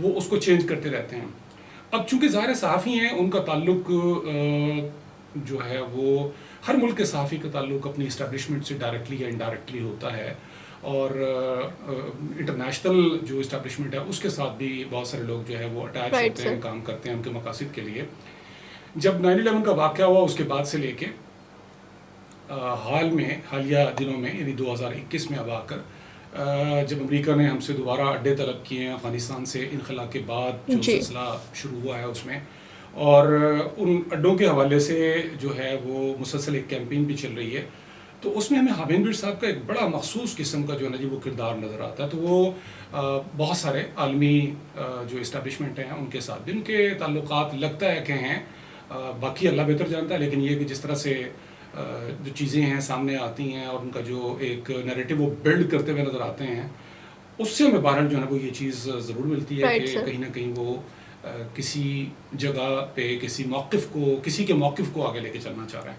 وہ اس کو چینج کرتے رہتے ہیں. اب چونکہ ظاہر صحافی ہیں، ان کا تعلق جو ہے وہ ہر ملک کے صحافی کا تعلق اپنی اسٹیبلشمنٹ سے ڈائریکٹلی یا انڈائریکٹلی ہوتا ہے، اور انٹرنیشنل جو اسٹیبلشمنٹ ہے اس کے ساتھ بھی بہت سارے لوگ جو ہے وہ اٹیچ ہوتے ہیں، کام کرتے ہیں ان کے مقاصد کے لیے. جب 9/11 کا واقعہ ہوا اس کے بعد سے لے کے حالیہ دنوں میں، یعنی 2021 میں اب آ کر جب امریکہ نے ہم سے دوبارہ اڈے طلب کیے ہیں افغانستان سے انخلا کے بعد جو سلسلہ شروع ہوا ہے اس میں، اور ان اڈوں کے حوالے سے جو ہے وہ مسلسل ایک کیمپین بھی چل رہی ہے، تو اس میں ہمیں حامد میر صاحب کا ایک بڑا مخصوص قسم کا جو ہے نا جی وہ کردار نظر آتا ہے. تو وہ بہت سارے عالمی جو اسٹیبلشمنٹ ہیں ان کے ساتھ بھی ان کے تعلقات لگتا ہے کہ ہیں، باقی اللہ بہتر جانتا ہے، لیکن یہ کہ جس طرح سے جو چیزیں ہیں سامنے آتی ہیں اور ان کا جو ایک نیریٹو وہ بلڈ کرتے ہوئے نظر آتے ہیں، اس سے ہمیں بہرحال جو ہے نا وہ یہ چیز ضرور ملتی ہے کہ کہیں نہ کہیں وہ کسی جگہ پہ کسی کے موقف کو آگے لے کے چلنا چاہ رہے ہیں.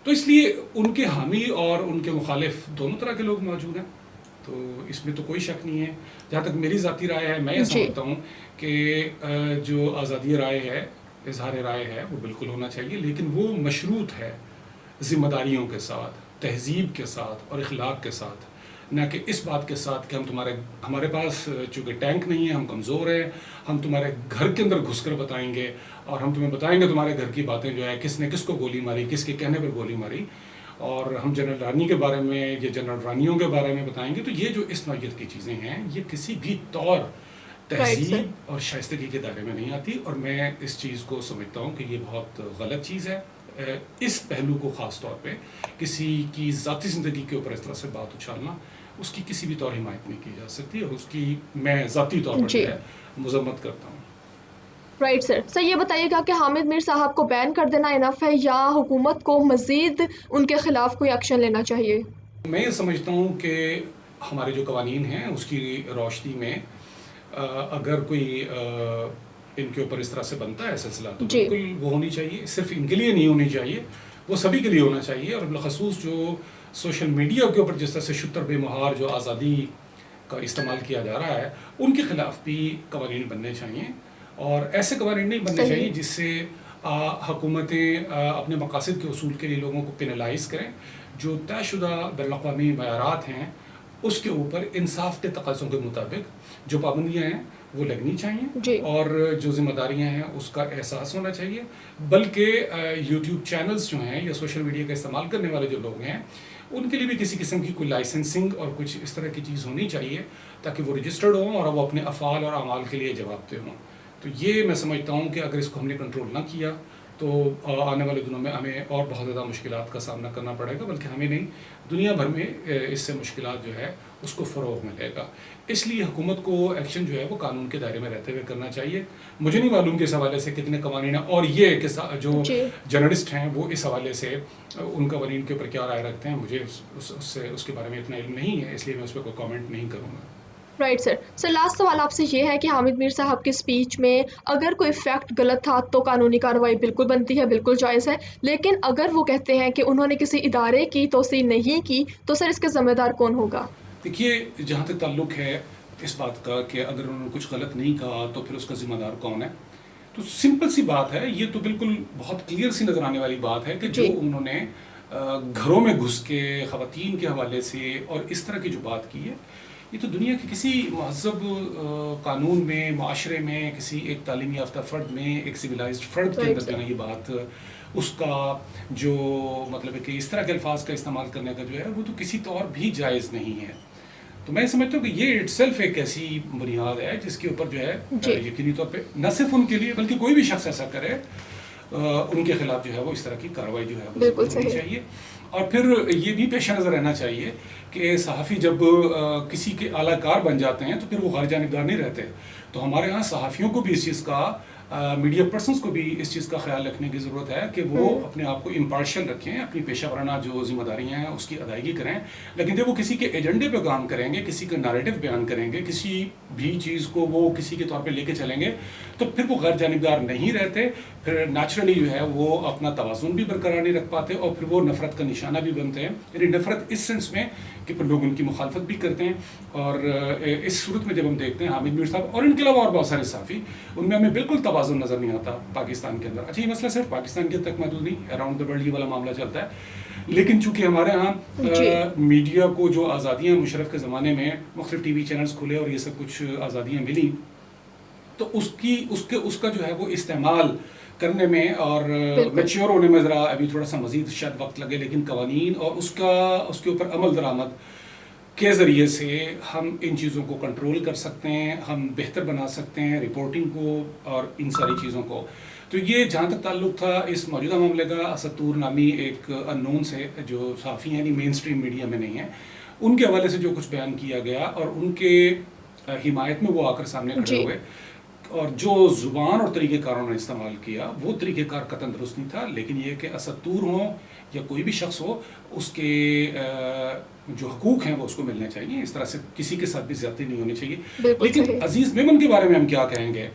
تو اس لیے ان کے حامی اور ان کے مخالف دونوں طرح کے لوگ موجود ہیں، تو اس میں تو کوئی شک نہیں ہے. جہاں تک میری ذاتی رائے ہے، میں یہ سمجھتا ہوں کہ جو آزادی رائے ہے، اظہار رائے ہے، وہ بالکل ہونا چاہیے، لیکن وہ مشروط ہے ذمہ داریوں کے ساتھ، تہذیب کے ساتھ اور اخلاق کے ساتھ، نہ کہ اس بات کے ساتھ کہ ہمارے پاس چونکہ ٹینک نہیں ہے، ہم کمزور ہیں، ہم تمہارے گھر کے اندر گھس کر بتائیں گے اور ہم تمہیں بتائیں گے تمہارے گھر کی باتیں جو ہے کس نے کس کو گولی ماری، کس کے کہنے پر گولی ماری، اور ہم جنرل رانی کے بارے میں یا جنرل رانیوں کے بارے میں بتائیں گے. تو یہ جو اس نوعیت کی چیزیں ہیں یہ کسی بھی طور تہذیب اور شائستگی کے دائرے میں نہیں آتی، اور میں اس چیز کو سمجھتا ہوں کہ یہ بہت غلط چیز ہے. اس پہلو کو خاص طور پہ کسی کی ذاتی زندگی کے اوپر اس طرح سے بات اچھالنا، اس کی کسی بھی طور حمایت نہیں کی جا سکتی، اور اس کی میں ذاتی طور پر جو ہے مذمت کرتا ہوں. رائٹ سر، یہ بتائیے گا کہ حامد میر صاحب کو بین کر دینا انف ہے یا حکومت کو مزید ان کے خلاف کوئی ایکشن لینا چاہیے؟ میں یہ سمجھتا ہوں کہ ہمارے جو قوانین ہیں اس کی روشنی میں اگر کوئی ان کے اوپر اس طرح سے بنتا ہے سلسلہ تو بالکل وہ ہونی چاہیے. صرف ان کے لیے نہیں ہونی چاہیے، وہ سبھی کے لیے ہونا چاہیے، اور بالخصوص جو سوشل میڈیا کے اوپر جس طرح سے شتر بے مہار جو آزادی کا استعمال کیا جا رہا ہے، ان کے خلاف بھی قوانین بننے چاہیے، اور ایسے قوانین نہیں بننے چاہیے جس سے حکومتیں اپنے مقاصد کے حصول کے لیے لوگوں کو پینلائز کریں. جو طے شدہ بین الاقوامی معیارات ہیں اس کے اوپر انصاف کے تقاضوں کے مطابق جو پابندیاں ہیں وہ لگنی چاہیے، اور جو ذمہ داریاں ہیں اس کا احساس ہونا چاہیے. بلکہ یوٹیوب چینلز جو ہیں یا سوشل میڈیا کا استعمال کرنے والے جو لوگ ہیں ان کے لیے بھی کسی قسم کی کوئی لائسنسنگ اور کچھ اس طرح کی چیز ہونی چاہیے تاکہ وہ رجسٹرڈ ہوں اور وہ اپنے افعال اور اعمال کے لیے جواب دہ ہوں. تو یہ میں سمجھتا ہوں کہ اگر اس کو ہم نے کنٹرول نہ کیا تو آنے والے دنوں میں ہمیں اور بہت زیادہ مشکلات کا سامنا کرنا پڑے گا، بلکہ ہمیں نہیں دنیا بھر میں اس سے مشکلات جو ہے اس کو فروغ ملے گا. اس لیے حکومت کو ایکشن جو ہے وہ قانون کے دائرے میں رہتے ہوئے کرنا چاہیے. مجھے نہیں معلوم کہ اس حوالے سے کتنے قوانین ہیں، اور یہ کہ جو جرنلسٹ ہیں وہ اس حوالے سے ان قوانین کے اوپر کیا رائے رکھتے ہیں، مجھے اس کے بارے میں اتنا علم نہیں ہے، اس لیے میں اس پہ کوئی کامنٹ نہیں کروں گا. رائٹ سر، لاسٹ سوال آپ سے یہ ہے کہ حامد میر صاحب کی اسپیچ میں اگر کوئی فیکٹ غلط تھا تو قانونی کارروائی بالکل بنتی ہے، بالکل جائز ہے، لیکن اگر وہ کہتے ہیں کہ انہوں نے کسی ادارے کی توسیع نہیں کی تو سر اس کے ذمہ دار کون ہوگا؟ دیکھیے، جہاں تک تعلق ہے اس بات کا کہ اگر انہوں نے کچھ غلط نہیں کہا تو پھر اس کا ذمہ دار کون ہے، تو سمپل سی بات ہے، یہ تو بالکل بہت کلیئر سی نظر آنے والی بات ہے کہ جو انہوں نے گھروں میں گھس کے خواتین کے حوالے سے اور اس طرح کی جو بات کی ہے، یہ تو دنیا کے کسی مہذب قانون میں، معاشرے میں، کسی ایک تعلیمی یافتہ فرد میں، ایک سویلائزڈ فرد کے اندر جو ہے یہ بات، اس کا جو مطلب ہے کہ اس طرح کے الفاظ کا استعمال کرنے کا جو ہے وہ تو کسی طور بھی جائز نہیں ہے. تو میں سمجھتا ہوں کہ یہ اٹ سیلف ایک ایسی بنیاد ہے جس کے اوپر جو ہے یقینی طور پہ نہ صرف ان کے لیے بلکہ کوئی بھی شخص ایسا کرے ان کے خلاف جو ہے وہ اس طرح کی کارروائی جو ہے وہ ہونی چاہیے. اور پھر یہ بھی پیش نظر رہنا چاہیے کہ صحافی جب کسی کے اعلیٰ کار بن جاتے ہیں تو پھر وہ غیر جانبدار نہیں رہتے. تو ہمارے ہاں صحافیوں کو بھی اس چیز کا میڈیا پرسنس کو بھی اس چیز کا خیال رکھنے کی ضرورت ہے کہ وہ اپنے آپ کو امپارشل رکھیں، اپنی پیشہ ورانہ جو ذمہ داریاں ہیں اس کی ادائیگی کریں، لیکن جب وہ کسی کے ایجنڈے پہ کام کریں گے، کسی کا نیریٹو بیان کریں گے، کسی بھی چیز کو وہ کسی کے طور پہ لے کے چلیں گے، تو پھر وہ غیر جانبدار نہیں رہتے، پھر نیچرلی جو ہے وہ اپنا توازن بھی برقرار نہیں رکھ پاتے، اور پھر وہ نفرت کا نشانہ بھی بنتے ہیں، یعنی نفرت اس سینس میں کہ پھر لوگ ان کی مخالفت بھی کرتے ہیں۔ اور اس صورت میں جب ہم دیکھتے ہیں حامد میر صاحب اور ان کے علاوہ اور بہت سارے صحافی، ان میں ہمیں بالکل توازن نظر نہیں آتا پاکستان کے اندر۔ اچھا، یہ مسئلہ صرف پاکستان کے تک محدود نہیں، اراؤنڈ دا ورلڈ یہ والا معاملہ چلتا ہے، لیکن چونکہ ہمارے ہاں میڈیا کو جو آزادیاں مشرف کے زمانے میں مختلف ٹی وی چینلز کھلے اور یہ سب کچھ آزادیاں ملی، تو اس کا جو ہے وہ استعمال کرنے میں اور میچیور ہونے میں ذرا ابھی تھوڑا سا مزید شاید وقت لگے، لیکن قوانین اور اس کے اوپر عمل درآمد کے ذریعے سے ہم ان چیزوں کو کنٹرول کر سکتے ہیں، ہم بہتر بنا سکتے ہیں رپورٹنگ کو اور ان ساری چیزوں کو۔ تو یہ جہاں تک تعلق تھا اس موجودہ معاملے کا، اسد طور نامی ایک ان نون سے جو صحافی ہیں، یعنی مین اسٹریم میڈیا میں نہیں ہیں، ان کے حوالے سے جو کچھ بیان کیا گیا اور ان کے حمایت میں وہ آ کر سامنے کھڑے ہوئے، اور جو زبان اور طریقہ کاروں نے استعمال کیا وہ طریقہ کار قطعاً درست نہیں تھا، لیکن یہ کہ اسد طور ہوں یا کوئی بھی شخص ہو، اس کے جو حقوق ہیں وہ اس کو ملنے چاہیے، اس طرح سے کسی کے ساتھ بھی زیادتی نہیں ہونی چاہیے۔ لیکن عزیز میمن کے بارے میں ہم کیا کہیں گے،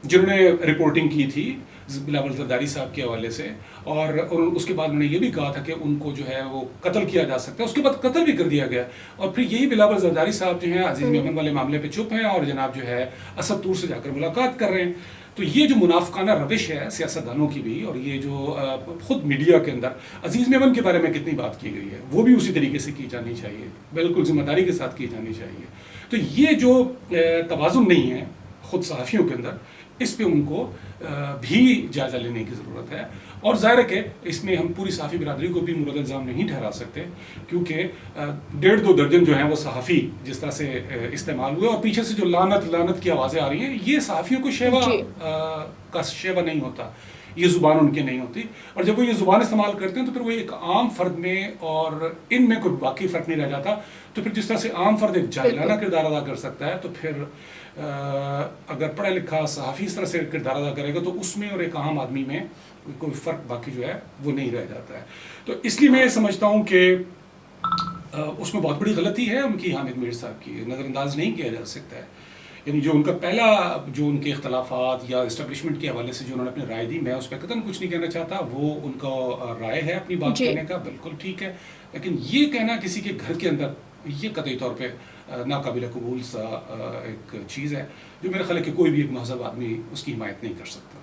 جنہوں نے رپورٹنگ کی تھی بلاول زرداری صاحب کے حوالے سے، اور اس کے بعد انہوں نے یہ بھی کہا تھا کہ ان کو جو ہے وہ قتل کیا جا سکتا ہے، اس کے بعد قتل بھی کر دیا گیا، اور پھر یہی بلاول زرداری صاحب جو ہیں عزیز میمن والے معاملے پہ چپ ہیں اور جناب جو ہے اسد طور سے جا کر ملاقات کر رہے ہیں۔ تو یہ جو منافقانہ روش ہے سیاستدانوں کی بھی، اور یہ جو خود میڈیا کے اندر عزیز میمن کے بارے میں کتنی بات کی گئی ہے، وہ بھی اسی طریقے سے کی جانی چاہیے، بالکل ذمہ داری کے ساتھ کی جانی چاہیے۔ تو یہ جو توازن نہیں ہے خود صحافیوں کے اندر، اس پہ ان کو بھی جائزہ لینے کی ضرورت ہے، اور ظاہر ہے کہ اس میں ہم پوری صحافی برادری کو بھی مورد الزام نہیں ٹھہرا سکتے، کیونکہ 1.5-2 درجن جو ہیں وہ صحافی جس طرح سے استعمال ہوئے، اور پیچھے سے جو لعنت کی آوازیں آ رہی ہیں، یہ صحافیوں کو کا شیوا نہیں ہوتا، یہ زبان ان کی نہیں ہوتی، اور جب وہ یہ زبان استعمال کرتے ہیں تو پھر وہ ایک عام فرد میں اور ان میں کوئی واقعی فرق نہیں رہ جاتا۔ تو پھر جس طرح سے عام فرد ایک جاہلانہ کردار ادا کر سکتا ہے، تو پھر اگر پڑھا لکھا صحافی اس طرح سے کردار ادا کرے گا تو اس میں اور ایک عام آدمی میں کوئی فرق باقی جو ہے وہ نہیں رہ جاتا ہے۔ تو اس لیے میں سمجھتا ہوں کہ اس میں بہت بڑی غلطی ہے ان کی، حامد میر صاحب کی نظر انداز نہیں کیا جا سکتا ہے، یعنی جو ان کا پہلا جو ان کے اختلافات یا اسٹیبلشمنٹ کے حوالے سے جو انہوں نے اپنی رائے دی، میں اس پہ قطعاً کچھ نہیں کہنا چاہتا، وہ ان کا رائے ہے اپنی بات کہنے کا، بالکل ٹھیک ہے، لیکن یہ کہنا کسی کے گھر کے اندر، یہ قطعی طور پہ ناقابل قبول سا ایک چیز ہے، جو میرے خیال ہے کہ کوئی بھی ایک مہذب آدمی اس کی حمایت نہیں کر سکتا۔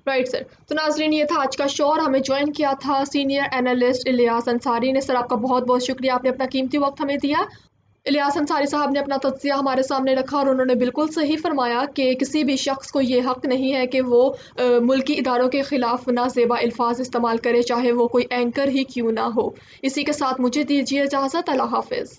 رائٹ سر، تو ناظرین یہ تھا آج کا شو، اور ہمیں جوائن کیا تھا سینئر اینالسٹ الیاس انصاری نے۔ سر آپ کا بہت بہت شکریہ، آپ نے اپنا قیمتی وقت ہمیں دیا۔ الیاس انصاری صاحب نے اپنا تجزیہ ہمارے سامنے رکھا، اور انہوں نے بالکل صحیح فرمایا کہ کسی بھی شخص کو یہ حق نہیں ہے کہ وہ ملکی اداروں کے خلاف نازیبا الفاظ استعمال کرے، چاہے وہ کوئی اینکر ہی کیوں نہ ہو۔ اسی کے ساتھ مجھے دیجیے اجازت، اللہ حافظ۔